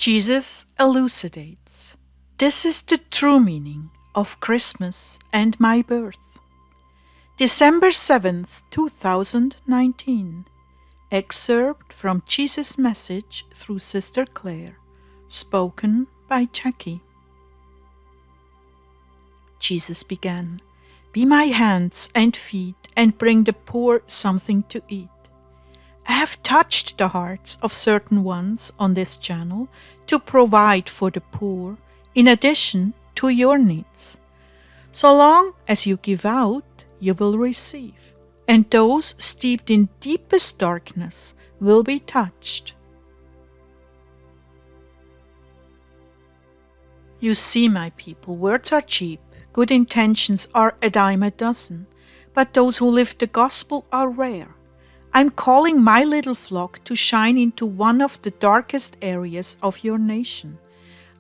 Jesus elucidates. This is the true meaning of Christmas and my birth. December 7th, 2019. Excerpt from Jesus' message through Sister Clare, spoken by Jackie. Jesus began, "Be my hands and feet and bring the poor something to eat." I have touched the hearts of certain ones on this channel to provide for the poor in addition to your needs. So long as you give out, you will receive, and those steeped in deepest darkness will be touched. You see, my people, words are cheap, good intentions are a dime a dozen, but those who live the gospel are rare. I'm calling my little flock to shine into one of the darkest areas of your nation.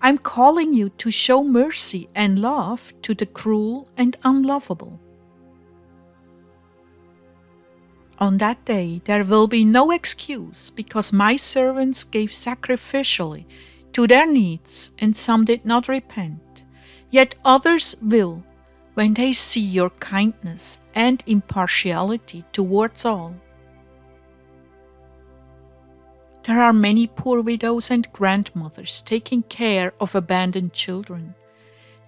I'm calling you to show mercy and love to the cruel and unlovable. On that day there will be no excuse, because my servants gave sacrificially to their needs, and some did not repent. Yet others will, when they see your kindness and impartiality towards all. There are many poor widows and grandmothers taking care of abandoned children.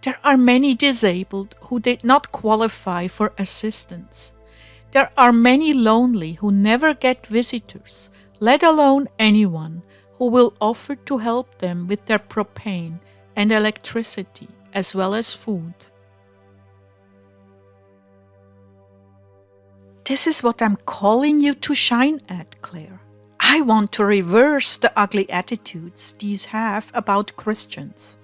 There are many disabled who did not qualify for assistance. There are many lonely who never get visitors, let alone anyone who will offer to help them with their propane and electricity, as well as food. This is what I'm calling you to shine at, Claire. I want to reverse the ugly attitudes these have about Christians.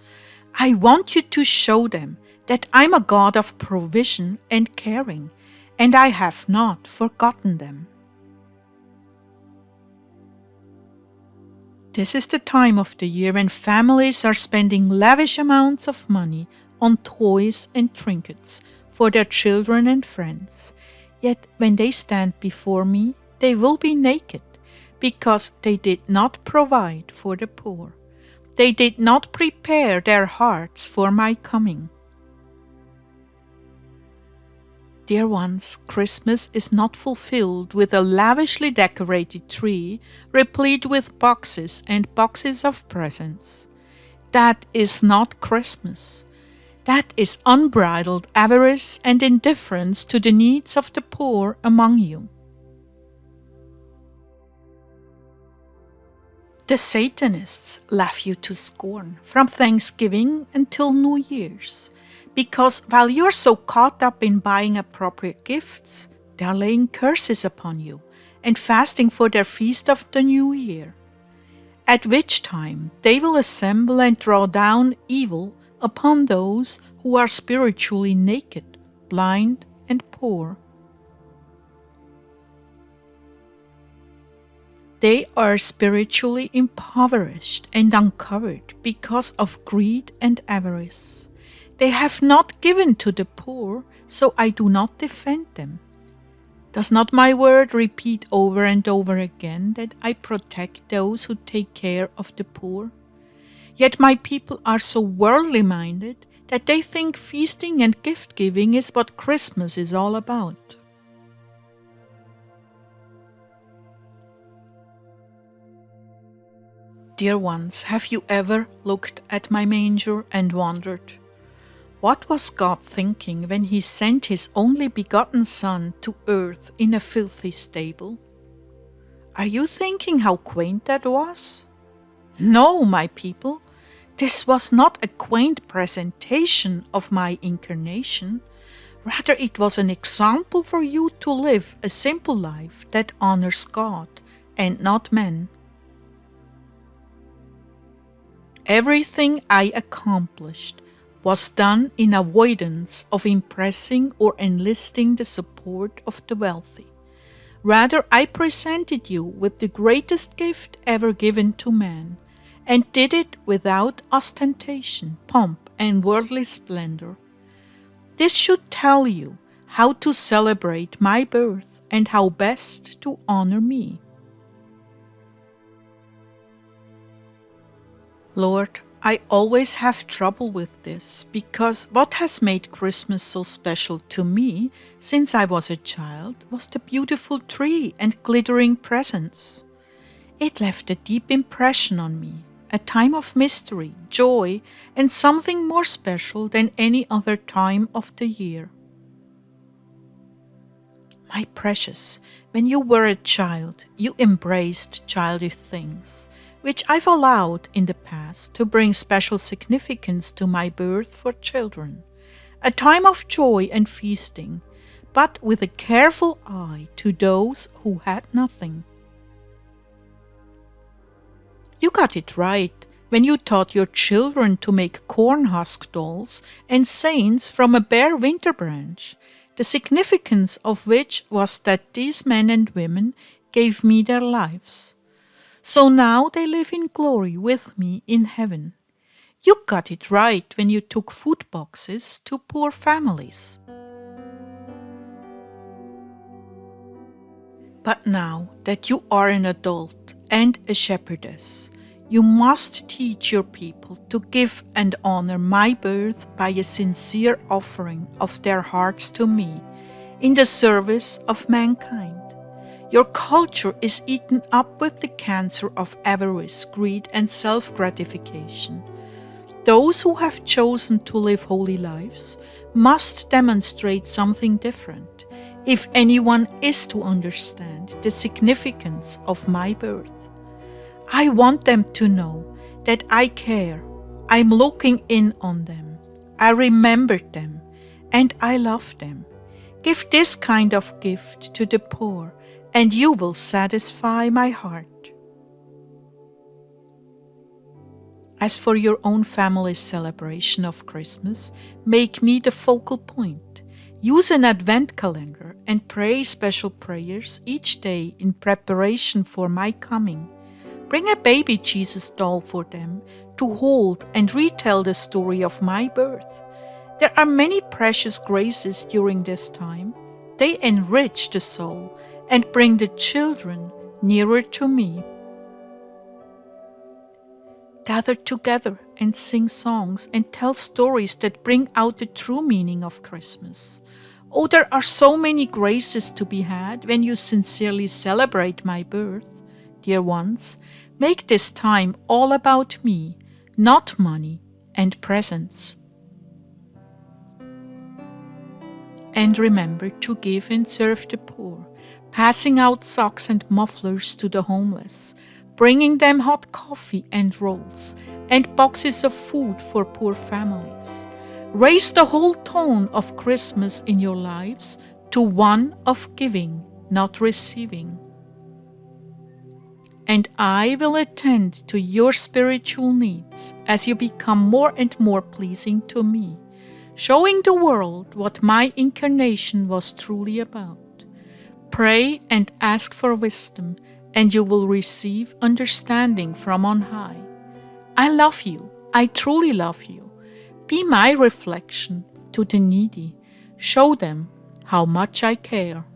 I want you to show them that I'm a God of provision and caring, and I have not forgotten them. This is the time of the year when families are spending lavish amounts of money on toys and trinkets for their children and friends. Yet when they stand before me, they will be naked, because they did not provide for the poor. They did not prepare their hearts for my coming. Dear ones, Christmas is not fulfilled with a lavishly decorated tree, replete with boxes and boxes of presents. That is not Christmas. That is unbridled avarice and indifference to the needs of the poor among you. The Satanists laugh you to scorn from Thanksgiving until New Year's, because while you are so caught up in buying appropriate gifts, they are laying curses upon you and fasting for their feast of the New Year, at which time they will assemble and draw down evil upon those who are spiritually naked, blind, and poor. They are spiritually impoverished and uncovered because of greed and avarice. They have not given to the poor, so I do not defend them. Does not my word repeat over and over again that I protect those who take care of the poor? Yet my people are so worldly minded that they think feasting and gift giving is what Christmas is all about. Dear ones, have you ever looked at my manger and wondered, what was God thinking when He sent His only begotten Son to earth in a filthy stable? Are you thinking how quaint that was? No, my people, this was not a quaint presentation of my incarnation. Rather, it was an example for you to live a simple life that honors God and not men. Everything I accomplished was done in avoidance of impressing or enlisting the support of the wealthy. Rather, I presented you with the greatest gift ever given to man, and did it without ostentation, pomp, and worldly splendor. This should tell you how to celebrate my birth and how best to honor me. Lord, I always have trouble with this because what has made Christmas so special to me since I was a child was the beautiful tree and glittering presents. It left a deep impression on me, a time of mystery, joy, and something more special than any other time of the year. My precious, when you were a child, you embraced childish things, which I've allowed in the past to bring special significance to my birth for children, a time of joy and feasting, but with a careful eye to those who had nothing. You got it right when you taught your children to make corn husk dolls and saints from a bare winter branch, the significance of which was that these men and women gave me their lives. So now they live in glory with me in heaven. You got it right when you took food boxes to poor families. But now that you are an adult and a shepherdess, you must teach your people to give and honor my birth by a sincere offering of their hearts to me in the service of mankind. Your culture is eaten up with the cancer of avarice, greed, and self gratification. Those who have chosen to live holy lives must demonstrate something different if anyone is to understand the significance of my birth. I want them to know that I care. I'm looking in on them. I remembered them and I love them. Give this kind of gift to the poor and you will satisfy my heart. As for your own family's celebration of Christmas, make me the focal point. Use an advent calendar and pray special prayers each day in preparation for my coming. Bring a baby Jesus doll for them to hold and retell the story of my birth. There are many precious graces during this time. They enrich the soul and bring the children nearer to me. Gather together and sing songs and tell stories that bring out the true meaning of Christmas. Oh, there are so many graces to be had when you sincerely celebrate my birth. Dear ones, make this time all about me, not money and presents. And remember to give and serve the poor, passing out socks and mufflers to the homeless, bringing them hot coffee and rolls, and boxes of food for poor families. Raise the whole tone of Christmas in your lives to one of giving, not receiving. And I will attend to your spiritual needs as you become more and more pleasing to me, showing the world what my incarnation was truly about. Pray and ask for wisdom, and you will receive understanding from on high. I love you. I truly love you. Be my reflection to the needy. Show them how much I care.